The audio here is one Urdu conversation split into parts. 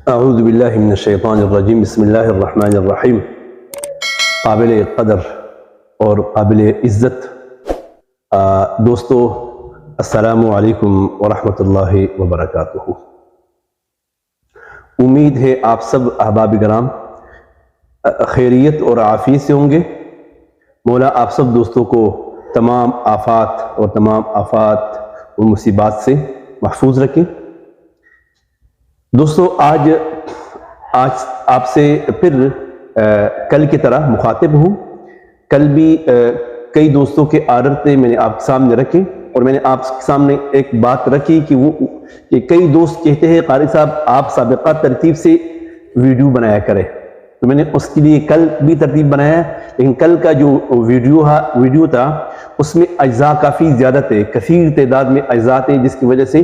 اعوذ باللہ من الشیطان الرجیم، بسم اللہ الرحمن الرحیم۔ قابل قدر اور قابل عزت دوستو، السلام علیکم ورحمۃ اللہ وبرکاتہ۔ امید ہے آپ سب احباب کرام خیریت اور عافیت سے ہوں گے۔ مولا آپ سب دوستوں کو تمام آفات اور مصیبات سے محفوظ رکھیں۔ دوستو، آج آپ سے پھر کل کی طرح مخاطب ہوں۔ کل بھی کئی دوستوں کے آرڈر تھے، میں نے آپ کے سامنے رکھے، اور میں نے آپ کے سامنے ایک بات رکھی کہ کئی دوست کہتے ہیں قاری صاحب آپ سابقہ ترتیب سے ویڈیو بنایا کریں، تو میں نے اس کے لیے کل بھی ترتیب بنایا، لیکن کل کا جو ویڈیو تھا اس میں اجزاء کافی زیادہ تھے، کثیر تعداد میں اجزاء تھے، جس کی وجہ سے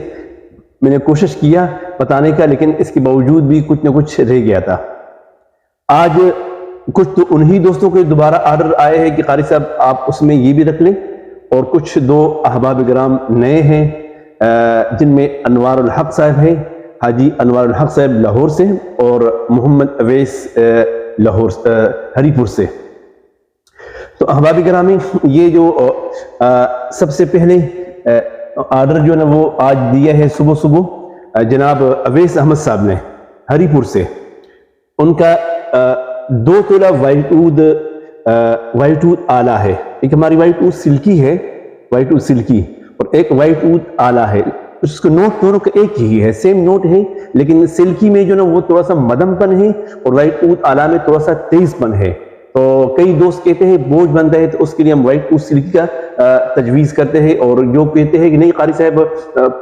میں نے کوشش کیا بتانے کا، لیکن اس کے باوجود بھی کچھ نہ کچھ رہ گیا تھا۔ آج کچھ تو انہی دوستوں کے دوبارہ آرڈر آئے ہیں کہ قاری صاحب آپ اس میں یہ بھی رکھ لیں، اور کچھ دو احباب کرام نئے ہیں جن میں انوار الحق صاحب ہیں، حاجی انوار الحق صاحب لاہور سے، اور محمد اویس لاہور ہری پور سے۔ تو احباب کرامی، یہ جو سب سے پہلے آرڈر جو ہے نا وہ آج دیا ہے صبح جناب اویس احمد صاحب نے ہری پور سے۔ ان کا 2 تولہ وائٹ ووڈ آلہ ہے، ایک ہماری وائٹ ووڈ سلکی ہے، وائٹ ووڈ سلکی، اور ایک وائٹ ووڈ آلہ ہے۔ اس کو نوٹ دونوں کا ایک ہی ہے، سیم نوٹ ہے، لیکن سلکی میں جو نا وہ تھوڑا سا مدم پن ہے، اور وائٹ ووڈ آلہ میں تھوڑا سا تیز پن ہے۔ تو کئی دوست کہتے ہیں بوجھ بنتا ہے، تو اس کے لیے ہم وائٹ ووڈ سلکی کا تجویز کرتے ہیں، اور جو کہتے ہیں کہ نہیں قاری صاحب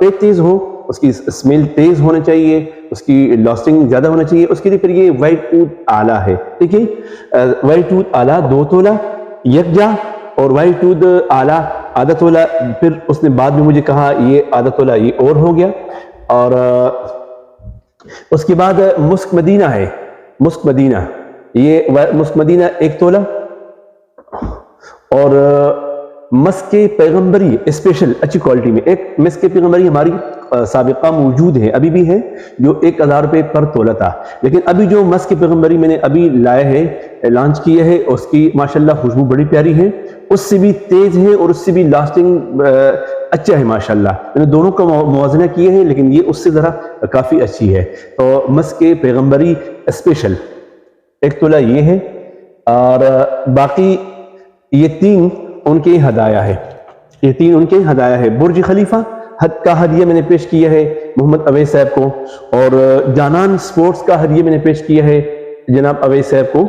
پیچ تیز ہو، اس کی اسمیل تیز ہونا چاہیے، اس کی لاسٹنگ زیادہ ہونا چاہیے، اس کے لیے پھر یہ وائٹ ووڈ آلہ ہے۔ ٹھیک ہے، وائٹ ووڈ آلہ 2 تولہ یکجا، اور وائٹ ووڈ آلہ آدھا تولہ۔ پھر اس نے بعد میں مجھے کہا یہ آدھا تولہ یہ اور ہو گیا۔ اور اس کے بعد مسک مدینہ ہے، مسک مدینہ، یہ مسک مدینہ 1 تولہ، اور مسک پیغمبری اسپیشل اچھی کوالٹی میں ایک مسک پیغمبری ہماری سابقہ موجود ہے، ابھی بھی ہے، جو 1000 روپے پر تولہ تھا، لیکن ابھی جو مسک پیغمبری میں نے ابھی لایا ہے، لانچ کیا ہے، اس کی ماشاءاللہ خوشبو بڑی پیاری ہے، اس سے بھی تیز ہے، اور اس سے بھی لاسٹنگ اچھا ہے ماشاءاللہ۔ میں نے دونوں کا موازنہ کیا ہے، لیکن یہ اس سے ذرا کافی اچھی ہے۔ تو مسک پیغمبری اسپیشل 1 تولہ یہ ہے، اور باقی یہ 3 ان کے ہدایہ ہے، یہ 3 ان کے ہدایہ ہے۔ برج خلیفہ کا ہدیہ میں نے پیش کیا ہے محمد اویس صاحب کو، اور جانان سپورٹس کا ہدیہ میں نے پیش کیا ہے جناب اویس صاحب کو،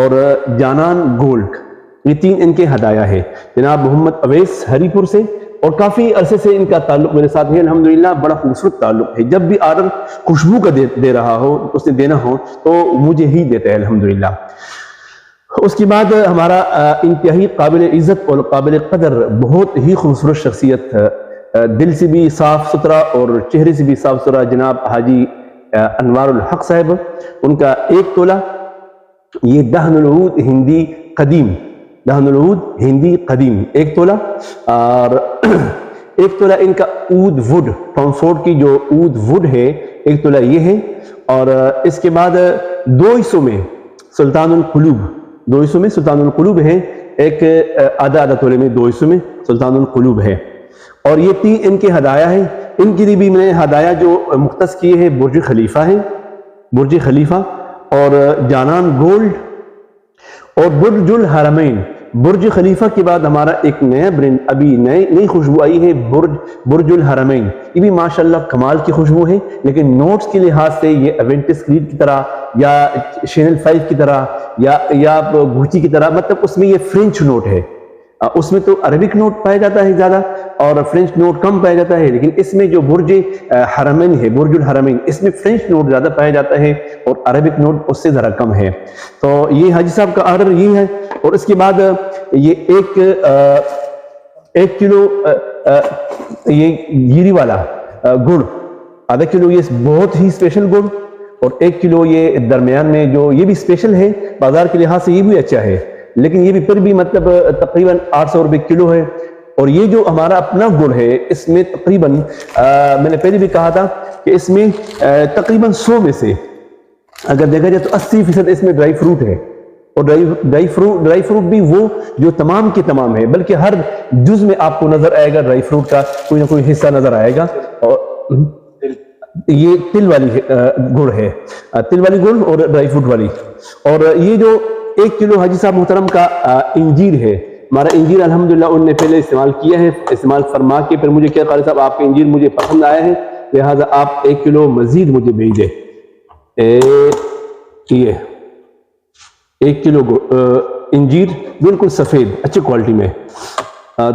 اور جانان گولڈ، یہ 3 ان کے ہدایہ ہے جناب محمد اویس ہری پور سے۔ اور کافی عرصے سے ان کا تعلق میرے ساتھ ہے الحمدللہ، بڑا خوبصورت تعلق ہے۔ جب بھی آرڈر خوشبو کا دے رہا ہو، اس نے دینا ہو تو مجھے ہی دیتا ہے الحمدللہ۔ اس کے بعد ہمارا انتہائی قابل عزت اور قابل قدر بہت ہی خوبصورت شخصیت، دل سے بھی صاف ستھرا اور چہرے سے بھی صاف ستھرا، جناب حاجی انوار الحق صاحب، ان کا 1 تولہ، یہ دہن العود ہندی قدیم، دہن العود ہندی قدیم 1 تولہ، اور 1 تولہ ان کا عود ووڈ ٹام فورڈ کی جو عود ووڈ ہے 1 تولہ یہ ہے۔ اور اس کے بعد 2 حصوں میں سلطان القلوب، 2 حصوں میں سلطان القلوب ہے، ایک آدھا تولے میں 2 حصوں میں سلطان القلوب ہے۔ اور یہ 3 ان کے ہدایہ ہیں۔ ان کے لیے بھی میں نے ہدایہ جو مختص کیے ہیں برج خلیفہ ہے، برج خلیفہ، اور جانان گولڈ، اور برج الحرمین۔ برج خلیفہ کے بعد ہمارا ایک نیا برانڈ ابھی نئی خوشبو آئی ہے، برج الحرمین، یہ بھی ماشاءاللہ کمال کی خوشبو ہے، لیکن نوٹس کے لحاظ سے یہ ایونٹس کریڈ کی طرح یا شینل 5 کی طرح یا گوچی کی طرح، مطلب اس میں یہ فرینچ نوٹ ہے، اس میں تو عربک نوٹ پایا جاتا ہے زیادہ اور فرینچ نوٹ کم پایا جاتا ہے، لیکن اس میں جو برج حرمین ہے، برج الحرمین، اس میں فرینچ نوٹ زیادہ پایا جاتا ہے اور عربک نوٹ اس سے ذرا کم ہے۔ تو یہ حاجی صاحب کا آرڈر یہ ہے۔ اور اس کے بعد یہ 1 کلو یہ گیری والا گڑ، آدھا کلو یہ بہت ہی اسپیشل گڑ، اور 1 کلو یہ درمیان میں جو یہ بھی اسپیشل ہے، بازار کے لحاظ سے یہ بھی اچھا ہے، لیکن یہ بھی پھر بھی مطلب تقریباً 800 روپے کلو ہے۔ اور یہ جو ہمارا اپنا گڑ ہے اس میں تقریباً میں نے پہلے بھی کہا تھا کہ اس میں تقریباً 100 میں سے اگر دیکھا جائے تو 80% اس میں ڈرائی فروٹ ہے، اور ڈرائی فروٹ بھی وہ جو تمام کے تمام ہے، بلکہ ہر جز میں آپ کو نظر آئے گا ڈرائی فروٹ کا کوئی نہ کوئی حصہ نظر آئے گا۔ اور یہ تل والی گڑ ہے، تل والی گڑ اور ڈرائی فروٹ والی۔ اور یہ جو 1 کلو حاجی صاحب محترم کا انجیر ہے، ہمارا انجیر الحمدللہ ان نے پہلے استعمال کیا ہے، استعمال فرما کے پھر مجھے کیا قاری صاحب آپ کا انجیر مجھے پسند آیا ہے، لہٰذا آپ 1 کلو مزید مجھے بھیج دیں۔ یہ 1 کلو انجیر بالکل سفید اچھی کوالٹی میں۔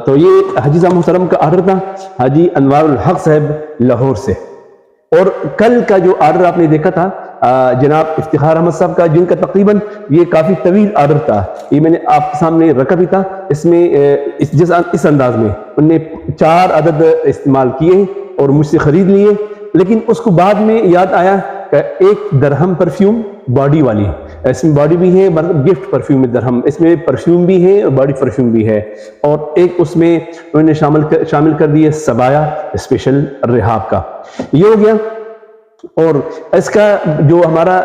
تو یہ حاجی صاحب محترم کا آرڈر تھا، حاجی انوار الحق صاحب لاہور سے۔ اور کل کا جو آرڈر آپ نے دیکھا تھا جناب افتخار احمد صاحب کا، جن کا تقریباً یہ کافی طویل آرڈر تھا، یہ میں نے آپ کے سامنے رکھا بھی تھا، اس میں اس انداز میں انہوں نے 4 عدد استعمال کیے اور مجھ سے خرید لیے، لیکن اس کو بعد میں یاد آیا کہ 1 درہم پرفیوم باڈی والی، اس میں باڈی بھی ہے، مطلب گفٹ پرفیوم میں درہم، اس میں پرفیوم بھی ہے اور باڈی پرفیوم بھی ہے، اور ایک اس میں انہوں نے شامل کر دیے سبایا اسپیشل ریحاب کا۔ یہ ہو گیا۔ اور اس کا جو ہمارا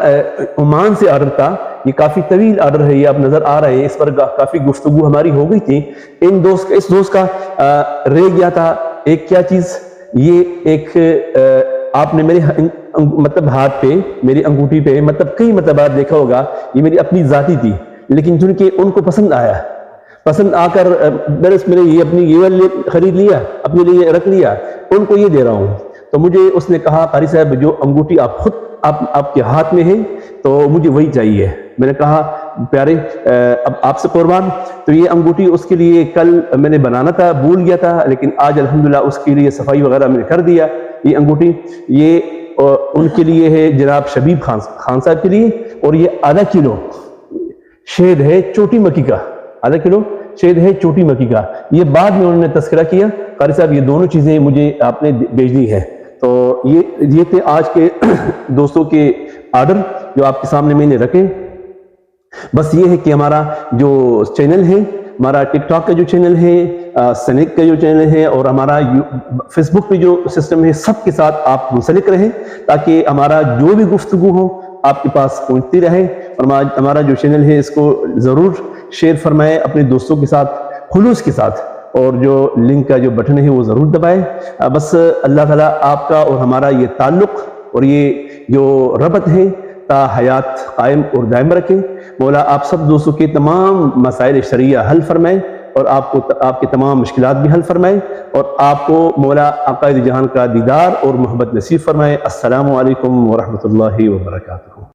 عمان سے آرڈر تھا، یہ کافی طویل آرڈر ہے، یہ آپ نظر آ رہے ہیں، اس پر کافی گفتگو ہماری ہو گئی تھی۔ اس دوست کا رہ گیا تھا ایک کیا چیز، یہ ایک آپ نے میرے مطلب ہاتھ پہ، میری انگوٹھی پہ مطلب کئی مرتبہ دیکھا ہوگا، یہ میری اپنی ذاتی تھی، لیکن چونکہ ان کو پسند آیا، پسند آ کر میں نے یہ اپنی یہ خرید لیا، اپنے لیے رکھ لیا، ان کو یہ دے رہا ہوں۔ تو مجھے اس نے کہا قاری صاحب جو انگوٹھی آپ خود آپ کے ہاتھ میں ہے تو مجھے وہی چاہیے۔ میں نے کہا پیارے اب آپ سے قربان، تو یہ انگوٹھی اس کے لیے کل میں نے بنانا تھا، بھول گیا تھا، لیکن آج الحمدللہ اس کے لیے صفائی وغیرہ میں نے کر دیا۔ یہ انگوٹھی یہ ان کے لیے ہے جناب شبیب خان صاحب کے لیے، اور یہ آدھا کلو شہد ہے چوٹی مکی کا، آدھا کلو شہد ہے چوٹی مکی کا۔ یہ بعد میں انہوں نے تذکرہ کیا قاری صاحب یہ دونوں چیزیں مجھے آپ نے بھیجنی ہے۔ تو یہ تھے آج کے دوستوں کے آرڈر جو آپ کے سامنے میں نے رکھے۔ بس یہ ہے کہ ہمارا جو چینل ہے، ہمارا ٹک ٹاک کا جو چینل ہے، سنیک کا جو چینل ہے، اور ہمارا فیس بک پہ جو سسٹم ہے، سب کے ساتھ آپ منسلک رہیں تاکہ ہمارا جو بھی گفتگو ہو آپ کے پاس پہنچتی رہے۔ اور ہمارا جو چینل ہے اس کو ضرور شیئر فرمائے اپنے دوستوں کے ساتھ خلوص کے ساتھ، اور جو لنک کا جو بٹن ہے وہ ضرور دبائے۔ بس اللہ تعالیٰ آپ کا اور ہمارا یہ تعلق اور یہ جو ربط ہے تا حیات قائم اور دائم رکھے۔ مولا آپ سب دوستوں کے تمام مسائل شرعیہ حل فرمائے، اور آپ کے تمام مشکلات بھی حل فرمائے، اور آپ کو مولا عقائد جہان کا دیدار اور محبت نصیب فرمائے۔ السلام علیکم ورحمۃ اللہ وبرکاتہ۔